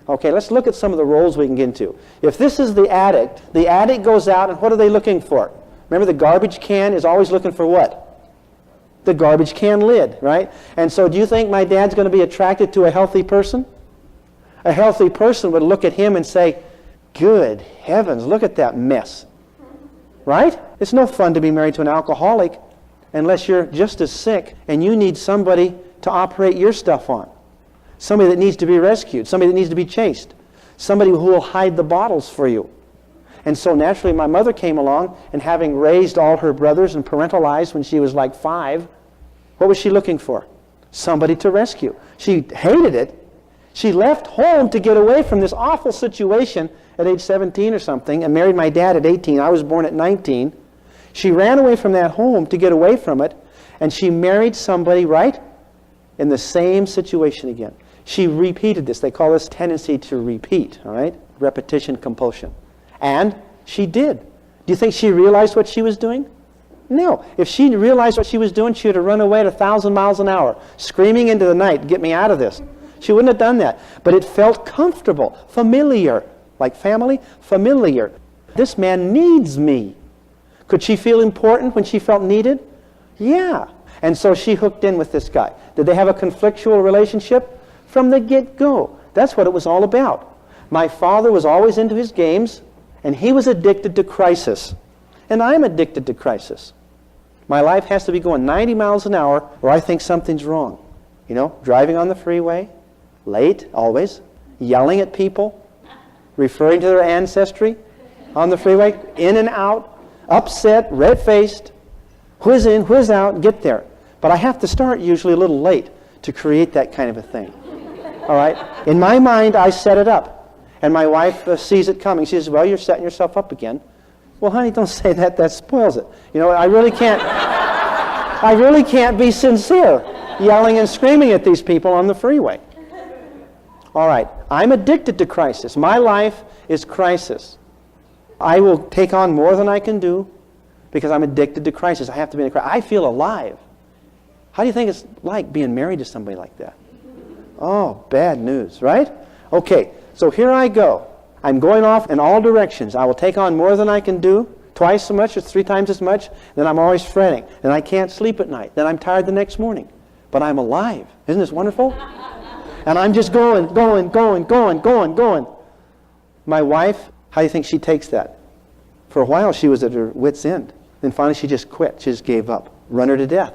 Okay, let's look at some of the roles we can get into. If this is the addict goes out, and what are they looking for? Remember, the garbage can is always looking for what? The garbage can lid, right? And so do you think my dad's going to be attracted to a healthy person? A healthy person would look at him and say, good heavens, look at that mess. Right? It's no fun to be married to an alcoholic unless you're just as sick and you need somebody to operate your stuff on. Somebody that needs to be rescued. Somebody that needs to be chased. Somebody who will hide the bottles for you. And so naturally my mother came along, and having raised all her brothers and parentalized when she was like 5, what was she looking for? Somebody to rescue. She hated it. She left home to get away from this awful situation at age 17 or something, and married my dad at 18. I was born at 19. She ran away from that home to get away from it, and she married somebody, right, in the same situation again. She repeated this. They call this tendency to repeat, all right? Repetition compulsion. And she did. Do you think she realized what she was doing? No. If she realized what she was doing, she would have run away at 1,000 miles an hour, screaming into the night, get me out of this. She wouldn't have done that. But it felt comfortable, familiar. Like family, familiar. This man needs me. Could she feel important when she felt needed? Yeah. And so she hooked in with this guy. Did they have a conflictual relationship? From the get-go. That's what it was all about. My father was always into his games, and he was addicted to crisis. And I'm addicted to crisis. My life has to be going 90 miles an hour or I think something's wrong. You know, driving on the freeway, late, always, yelling at people, referring to their ancestry on the freeway, in and out, upset, red-faced, whiz in, whiz out, get there. But I have to start usually a little late to create that kind of a thing. All right? In my mind, I set it up. And my wife sees it coming. She says, well, you're setting yourself up again. Well, honey, don't say that. That spoils it. You know, I really can't be sincere yelling and screaming at these people on the freeway. All right, I'm addicted to crisis. My life is crisis. I will take on more than I can do because I'm addicted to crisis. I have to be in a crisis. I feel alive. How do you think it's like being married to somebody like that? Oh, bad news, right? Okay, so here I go. I'm going off in all directions. I will take on more than I can do, twice as much or 3 times as much. Then I'm always fretting. Then I can't sleep at night. Then I'm tired the next morning. But I'm alive. Isn't this wonderful? And I'm just going. My wife, how do you think she takes that? For a while, she was at her wit's end. Then finally, she just quit. She just gave up. Run her to death.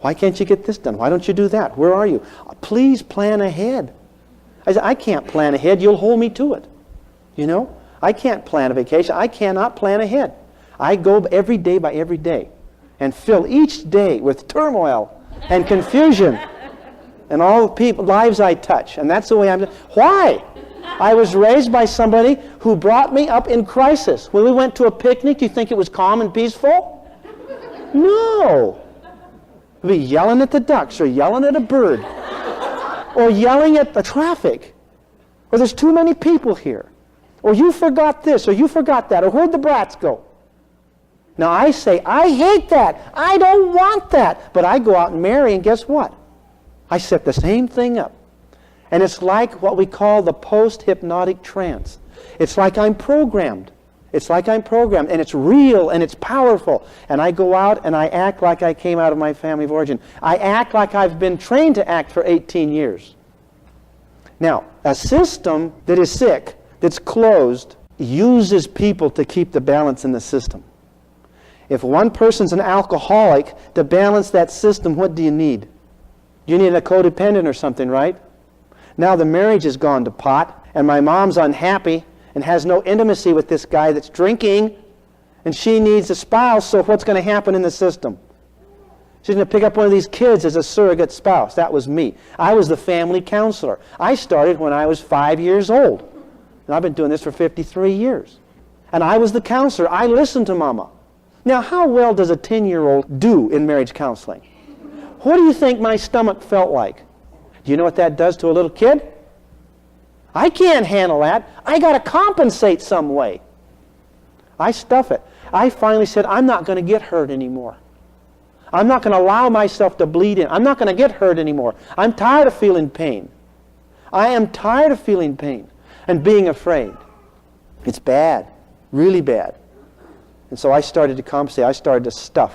Why can't you get this done? Why don't you do that? Where are you? Please plan ahead. I said, I can't plan ahead. You'll hold me to it. You know? I can't plan a vacation. I cannot plan ahead. I go every day by every day and fill each day with turmoil and confusion. And all the people, lives I touch. And that's the way I'm... Why? I was raised by somebody who brought me up in crisis. When we went to a picnic, do you think it was calm and peaceful? No. We'd be yelling at the ducks, or yelling at a bird, or yelling at the traffic, or there's too many people here, or you forgot this, or you forgot that, or where'd the brats go? Now I say, I hate that. I don't want that. But I go out and marry, and guess what? I set the same thing up. And it's like what we call the Posthypnotic Trance. It's like I'm programmed. It's like I'm programmed, and it's real, and it's powerful. And I go out and I act like I came out of my family of origin. I act like I've been trained to act for 18 years. Now, a system that is sick, that's closed, uses people to keep the balance in the system. If one person's an alcoholic, to balance that system, what do you need? You need a codependent or something, right? Now the marriage has gone to pot, and my mom's unhappy and has no intimacy with this guy that's drinking, and she needs a spouse, so what's going to happen in the system? She's going to pick up one of these kids as a surrogate spouse. That was me. I was the family counselor. I started when I was 5 years old. And I've been doing this for 53 years. And I was the counselor. I listened to Mama. Now, how well does a 10-year-old do in marriage counseling? What do you think my stomach felt like? Do you know what that does to a little kid? I can't handle that. I got to compensate some way. I stuff it. I finally said, I'm not going to get hurt anymore. I'm not going to allow myself to bleed in. I'm not going to get hurt anymore. I'm tired of feeling pain. I am tired of feeling pain. And being afraid. It's bad. Really bad. And so I started to compensate. I started to stuff